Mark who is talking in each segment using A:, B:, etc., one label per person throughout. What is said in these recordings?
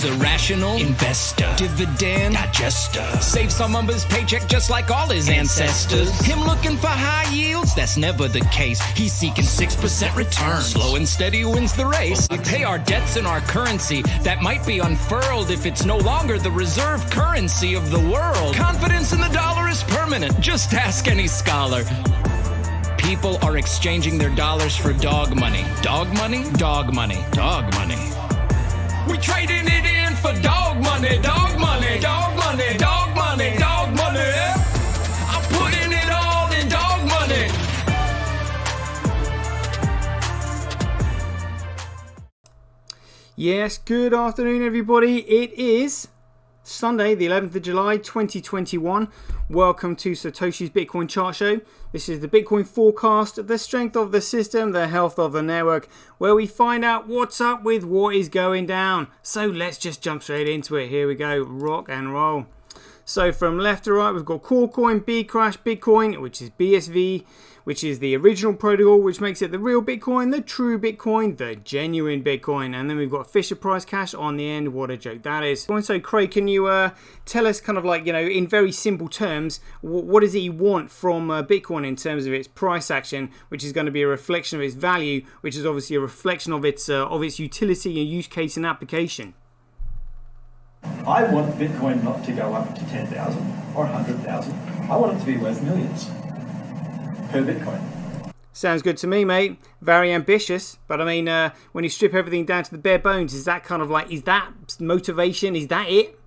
A: Who's a rational investor, dividend digester, saves some of his paycheck just like all his ancestors. Him looking for high yields, that's never the case. He's seeking 6% return. Slow and steady wins the race. We pay our debts in our currency that might be unfurled if it's no longer the reserve currency of the world. Confidence in the dollar is permanent. Just ask any scholar. People are exchanging their dollars for dog money. Dog money? Dog money. Dog money. We trading it in for dog money. Dog money. Dog money. Dog money. Dog money. I'm putting it all in dog money.
B: Yes, good afternoon everybody. It is Sunday, the 11th of July, 2021. Welcome to Satoshi's Bitcoin Chart Show. This is the Bitcoin forecast, the strength of the system, the health of the network, where we find out what's up with what is going down. So let's just jump straight into it. Here we go, rock and roll. So from left to right, we've got KuCoin, Bcrash, Bitcoin, which is BSV, which is the original protocol, which makes it the real Bitcoin, the true Bitcoin, the genuine Bitcoin. And then we've got Fisher Price Cash on the end. What a joke that is. So Craig, can you tell us kind of like, you know, in very simple terms, what is it you want from Bitcoin in terms of its price action, which is going to be a reflection of its value, which is obviously a reflection of its utility and use case and application?
C: I want Bitcoin not to go up to 10,000 or 100,000. I want it to be worth millions per Bitcoin.
B: Sounds good to me, mate. Very ambitious. But I mean, when you strip everything down to the bare bones, is that kind of like, is that motivation? Is that it?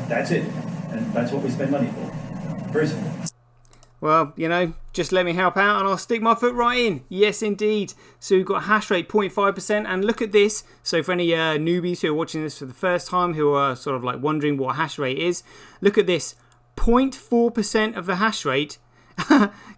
C: That's it. And that's what we spend money for. Very simple.
B: Well, you know, just let me help out and I'll stick my foot right in. Yes, indeed. So we've got hash rate 0.5%. And look at this. So for any newbies who are watching this for the first time, who are sort of like wondering what hash rate is, look at this. 0.4% of the hash rate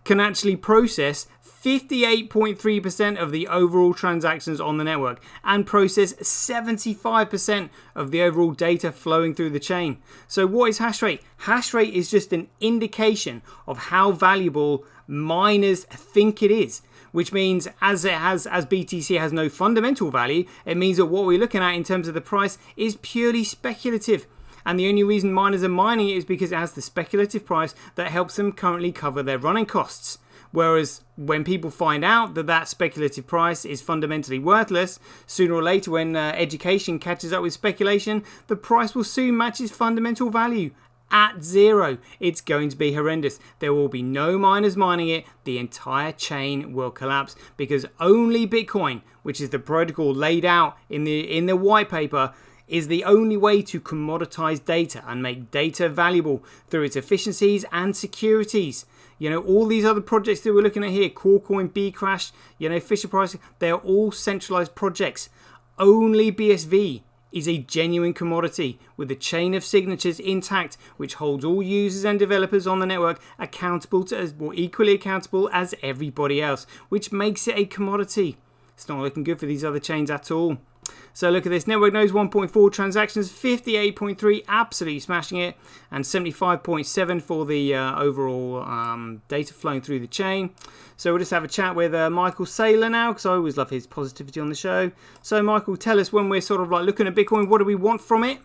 B: can actually process 58.3% of the overall transactions on the network and process 75% of the overall data flowing through the chain. So what is hash rate? Hash rate is just an indication of how valuable miners think it is, which means as BTC has no fundamental value, it means that what we're looking at in terms of the price is purely speculative. And the only reason miners are mining it is because it has the speculative price that helps them currently cover their running costs. Whereas when people find out that that speculative price is fundamentally worthless, sooner or later when education catches up with speculation, the price will soon match its fundamental value at zero. It's going to be horrendous. There will be no miners mining it. The entire chain will collapse because only Bitcoin, which is the protocol laid out in the white paper, is the only way to commoditize data and make data valuable through its efficiencies and securities. You know, all these other projects that we're looking at here, KuCoin, Bcrash, you know, Fisher Price, they are all centralized projects. Only BSV is a genuine commodity with a chain of signatures intact, which holds all users and developers on the network accountable to or equally accountable as everybody else, which makes it a commodity. It's not looking good for these other chains at all. So look at this, network nodes 1.4, transactions 58.3, absolutely smashing it, and 75.7 for the overall data flowing through the chain. So we'll just have a chat with Michael Saylor now, because I always love his positivity on the show. So Michael, tell us, when we're sort of like looking at Bitcoin, what do we want from it?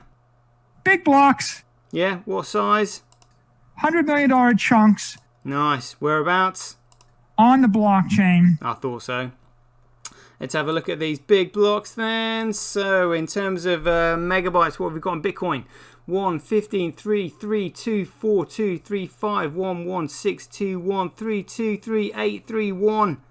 D: Big blocks.
B: Yeah, what size?
D: $100 million chunks.
B: Nice. Whereabouts?
D: On the blockchain.
B: I thought so. Let's have a look at these big blocks then. So in terms of megabytes, what have we got on Bitcoin? 1, 15, 3, 3, 2, 4, 2, 3, 5, 1, 1, 6, 2, 1, 3, 2, 3, 8, 3, 1.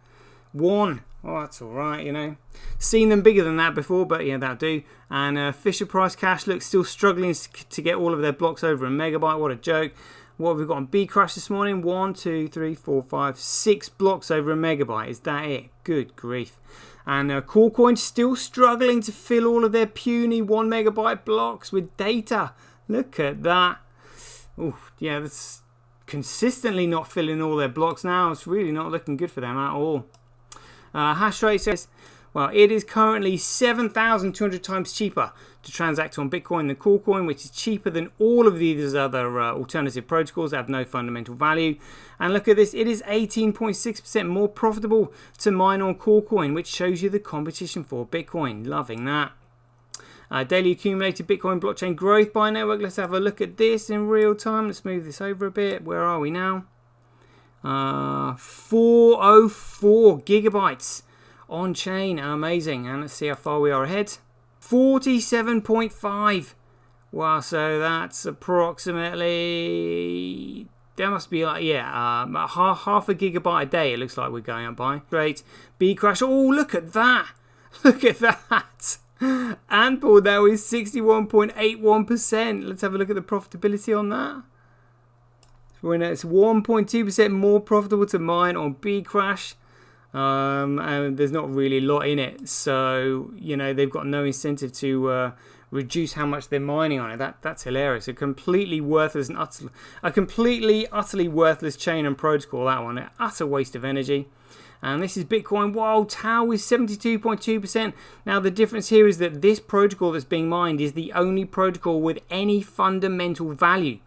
B: 1. Oh, that's all right, you know. Seen them bigger than that before, but yeah, that'll do. And Fisher Price Cash looks still struggling to get all of their blocks over a megabyte. What a joke. What have we got on Bcrash this morning? 1, 2, 3, 4, 5, 6 blocks over a megabyte. Is that it? Good grief. And KuCoin still struggling to fill all of their puny 1 megabyte blocks with data. Look at that. Oh, yeah, that's consistently not filling all their blocks now. It's really not looking good for them at all. Hash rate says, well, it is currently 7,200 times cheaper to transact on Bitcoin than KuCoin, which is cheaper than all of these other alternative protocols that have no fundamental value. And look at this, it is 18.6% more profitable to mine on KuCoin, which shows you the competition for Bitcoin. Loving that. Daily accumulated Bitcoin blockchain growth by network. Let's have a look at this in real time. Let's move this over a bit. Where are we now? 404 gigabytes on chain. Amazing. And let's see how far we are ahead. 47.5. Wow, so that's approximately... There must be like, half a gigabyte a day it looks like we're going up by. Great. Bcrash. Oh, look at that. Look at that. Ample, that was 61.81%. Let's have a look at the profitability on that. It's 1.2% more profitable to mine on Bcrash. And there's not really a lot in it. So, you know, they've got no incentive to... reduce how much they're mining on it. That's hilarious. A completely worthless and utterly worthless chain and protocol, that one. An utter waste of energy. And this is Bitcoin. Wow, Tau is 72.2%. Now the difference here is that this protocol that's being mined is the only protocol with any fundamental value.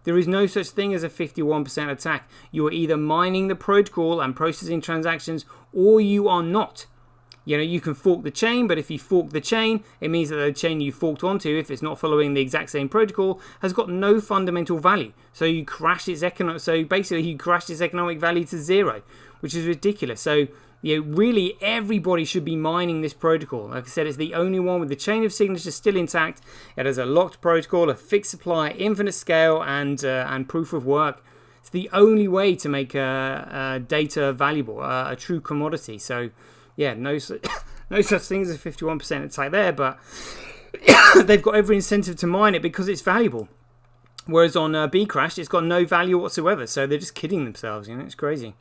B: There is no such thing as a 51% attack. You are either mining the protocol and processing transactions, or you are not. You know, you can fork the chain, but if you fork the chain, it means that the chain you forked onto, if it's not following the exact same protocol, has got no fundamental value. So you crash its economic value to zero, which is ridiculous. So, you know, really everybody should be mining this protocol. Like I said, it's the only one with the chain of signatures still intact. It has a locked protocol, a fixed supply, infinite scale, and proof of work. It's the only way to make data valuable, a true commodity. So, yeah, no such thing as a 51% attack there, but they've got every incentive to mine it because it's valuable. Whereas on Bcrash, it's got no value whatsoever, so they're just kidding themselves, you know, it's crazy.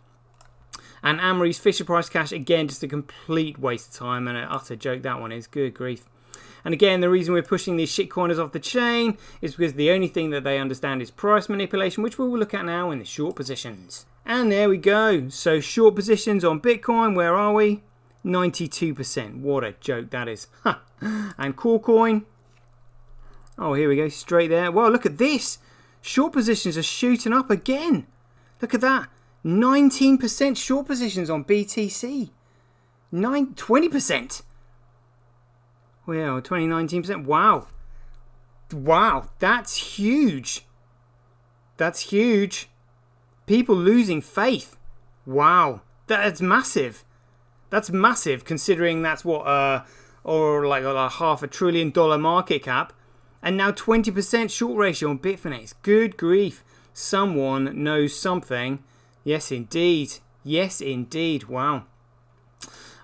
B: And Amory's Fisher Price Cash, again, just a complete waste of time and an utter joke, that one is. Good grief. And again, the reason we're pushing these shitcoiners off the chain is because the only thing that they understand is price manipulation, which we will look at now in the short positions. And there we go. So short positions on Bitcoin, where are we? 92%. What a joke that is. And Corecoin. Oh, here we go. Straight there. Well, look at this. Short positions are shooting up again. Look at that. 19% short positions on BTC. 20%. Well, 19%. Wow. Wow. That's huge. That's huge. People losing faith. Wow. That's massive. That's massive, considering that's what, or like a $500 billion market cap, and now 20% short ratio on Bitfinex. Good grief! Someone knows something. Yes, indeed. Yes, indeed. Wow.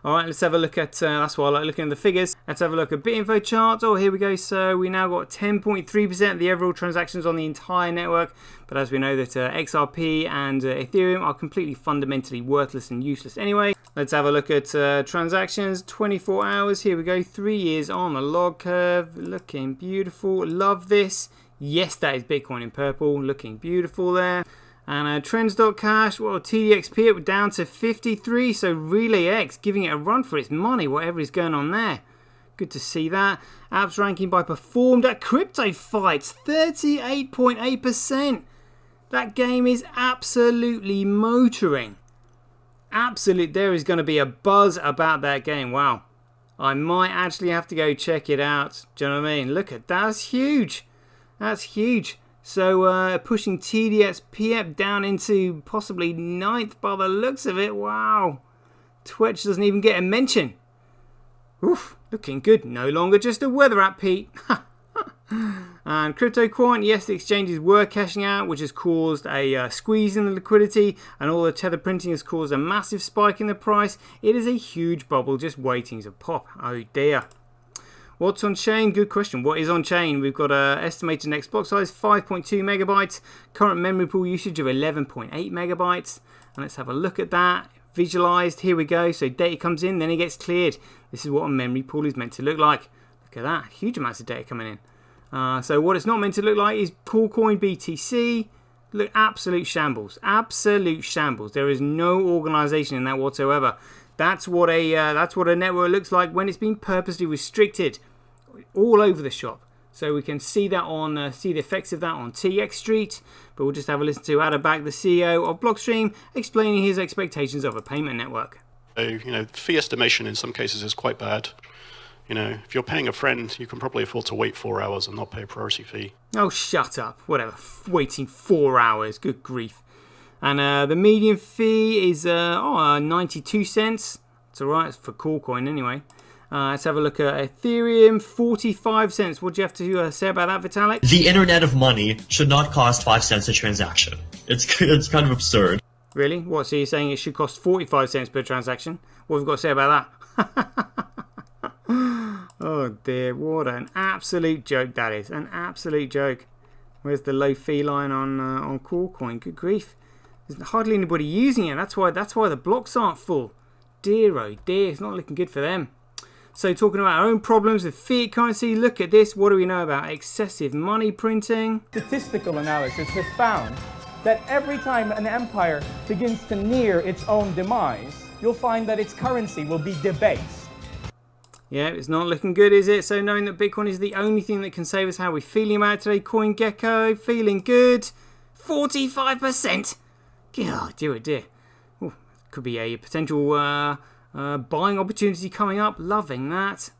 B: All right, let's have a look at. That's why I like looking at the figures. Let's have a look at BitInfo charts. Oh, here we go. So we now got 10.3% of the overall transactions on the entire network. But as we know that XRP and Ethereum are completely fundamentally worthless and useless anyway. Let's have a look at transactions. 24 hours. Here we go. 3 years on the log curve. Looking beautiful. Love this. Yes, that is Bitcoin in purple. Looking beautiful there. And Trends.cash, well, TDXP down to 53, so RelayX giving it a run for its money, whatever is going on there. Good to see that. Apps ranking by performed at Crypto Fights, 38.8%. That game is absolutely motoring. There is going to be a buzz about that game. Wow. I might actually have to go check it out. Do you know what I mean? Look at that. That's huge. That's huge. So pushing TDXP down into possibly 9th by the looks of it. Wow. Twitch doesn't even get a mention. Oof, looking good. No longer just a weather app, Pete. And CryptoQuant, yes, the exchanges were cashing out, which has caused a squeeze in the liquidity, and all the tether printing has caused a massive spike in the price. It is a huge bubble just waiting to pop. Oh dear. What's on chain? Good question. What is on chain? We've got estimated next block size 5.2 megabytes, current memory pool usage of 11.8 megabytes. And let's have a look at that. Visualized. Here we go. So data comes in, then it gets cleared. This is what a memory pool is meant to look like. Look at that. Huge amounts of data coming in. So what it's not meant to look like is Corecoin BTC. Look, absolute shambles. Absolute shambles. There is no organization in that whatsoever. That's what a network looks like when it's been purposely restricted all over the shop. So we can see that on see the effects of that on TX Street. But we'll just have a listen to Adabak, the CEO of Blockstream, explaining his expectations of a payment network.
E: So, fee estimation in some cases is quite bad. You know, if you're paying a friend, you can probably afford to wait 4 hours and not pay a priority fee.
B: Oh, shut up. Whatever. Waiting 4 hours. Good grief. And the median fee is 92 cents. It's alright for Coolcoin anyway. Let's have a look at Ethereum, 45 cents. What do you have to say about that, Vitalik?
F: The internet of money should not cost 5 cents a transaction. It's kind of absurd.
B: Really? What, so you're saying it should cost 45 cents per transaction? What have we got to say about that? Oh dear, what an absolute joke that is. An absolute joke. Where's the low fee line on Coolcoin? Good grief. There's hardly anybody using it. That's why the blocks aren't full. Dear oh dear, it's not looking good for them. So talking about our own problems with fiat currency, look at this. What do we know about excessive money printing?
G: Statistical analysis has found that every time an empire begins to near its own demise, you'll find that its currency will be debased.
B: Yeah, it's not looking good, is it? So knowing that Bitcoin is the only thing that can save us, how are we feeling about it today? CoinGecko, feeling good. 45%. God, dear, oh dear. Ooh, could be a potential buying opportunity coming up. Loving that.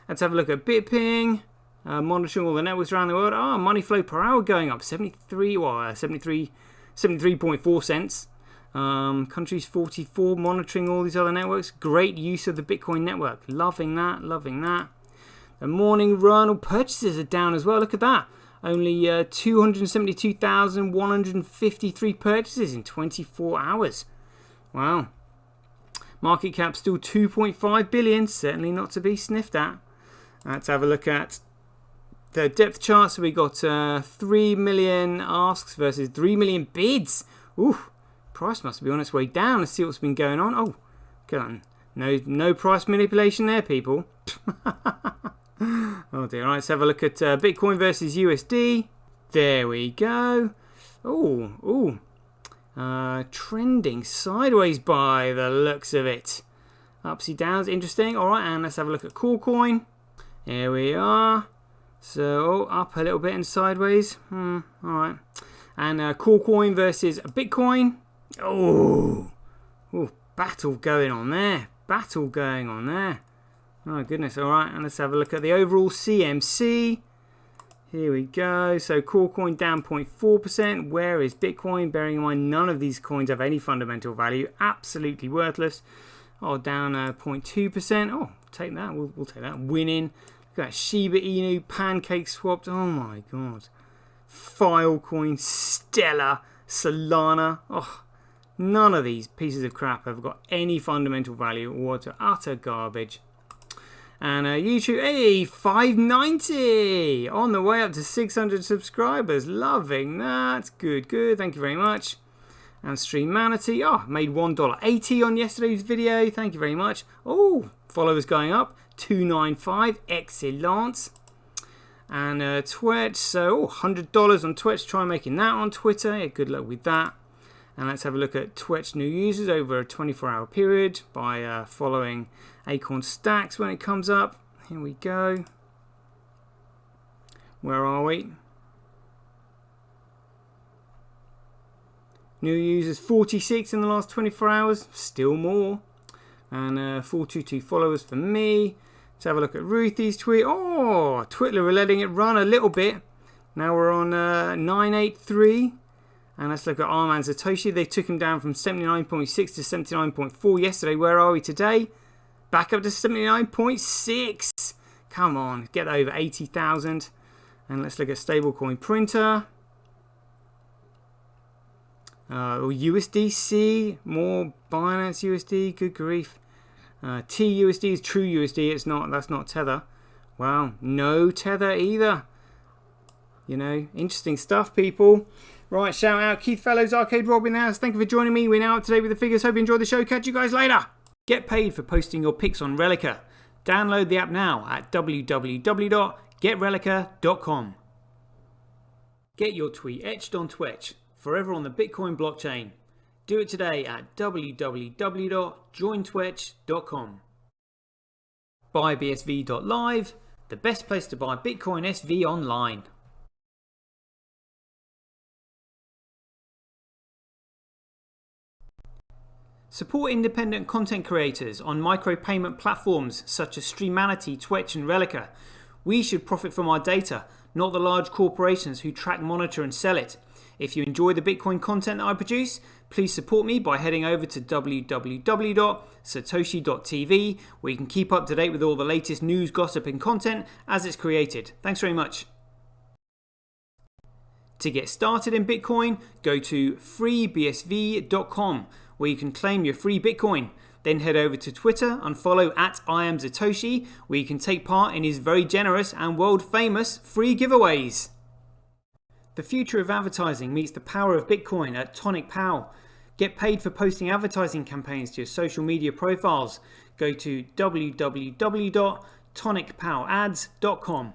B: Let's have a look at BitPing. Monitoring all the networks around the world. Money flow per hour going up. 73.4 cents. Countries 44, monitoring all these other networks. Great use of the Bitcoin network. Loving that, loving that. The morning run or purchases are down as well. Look at that. Only 272,153 purchases in 24 hours. Wow. Market cap still 2.5 billion. Certainly not to be sniffed at. Let's have a look at the depth chart. So we got 3 million asks versus 3 million bids. Ooh. Price must be on its way down. Let's see what's been going on. Oh, come on. No price manipulation there, people. Oh dear. All right, let's have a look at Bitcoin versus USD. There we go. Oh. Trending sideways by the looks of it. Upsy downs. Interesting. All right, and let's have a look at Coolcoin. Here we are. So up a little bit and sideways. All right. And Coolcoin versus Bitcoin. Oh, battle going on there. Oh, goodness. All right, and let's have a look at the overall CMC. Here we go. So, Coolcoin down 0.4%. Where is Bitcoin? Bearing in mind, none of these coins have any fundamental value. Absolutely worthless. Oh, down 0.2%. Oh, take that. We'll take that. Winning. Look at that. Shiba Inu, Pancake swapped. Oh, my God. Filecoin, Stellar, Solana. Oh, none of these pieces of crap have got any fundamental value or utter garbage. And YouTube, hey, 590 on the way up to 600 subscribers. Loving that. Good. Thank you very much. And Streamanity, made $1.80 on yesterday's video. Thank you very much. Oh, followers going up, 295. Excellent. And Twitch, so $100 on Twitch. Try making that on Twitter. Yeah, good luck with that. And let's have a look at Twitch new users over a 24-hour period by following Acorn Stacks when it comes up. Here we go. Where are we? New users 46 in the last 24 hours. Still more. And 422 followers for me. Let's have a look at Ruthie's tweet. Oh, Twitter are letting it run a little bit. Now we're on 983. And let's look at Arman Satoshi. They took him down from 79.6 to 79.4 yesterday. Where are we today? Back up to 79.6. Come on, get that over 80,000. And let's look at stablecoin printer. USDC, more Binance USD. Good grief. TUSD is true USD. It's not. That's not Tether. Wow, no Tether either. You know, interesting stuff, people. Right, shout out Keith Fellows, Arcade Robin House. Thank you for joining me. We're now up to date with the figures. Hope you enjoyed the show. Catch you guys later. Get paid for posting your pics on Relica. Download the app now at www.getrelica.com. Get your tweet etched on Twitch, forever on the Bitcoin blockchain. Do it today at www.jointwitch.com. BuyBSV.live, the best place to buy Bitcoin SV online. Support independent content creators on micropayment platforms such as Streamanity, Twitch and Relica. We should profit from our data, not the large corporations who track, monitor and sell it. If you enjoy the Bitcoin content that I produce, please support me by heading over to www.satoshi.tv, where you can keep up to date with all the latest news, gossip and content as it's created. Thanks very much. To get started in Bitcoin, go to freebsv.com, where you can claim your free Bitcoin. Then head over to Twitter and follow @IamSatoshi, where you can take part in his very generous and world famous free giveaways. The future of advertising meets the power of Bitcoin at TonicPow. Get paid for posting advertising campaigns to your social media profiles. Go to www.tonicpowads.com.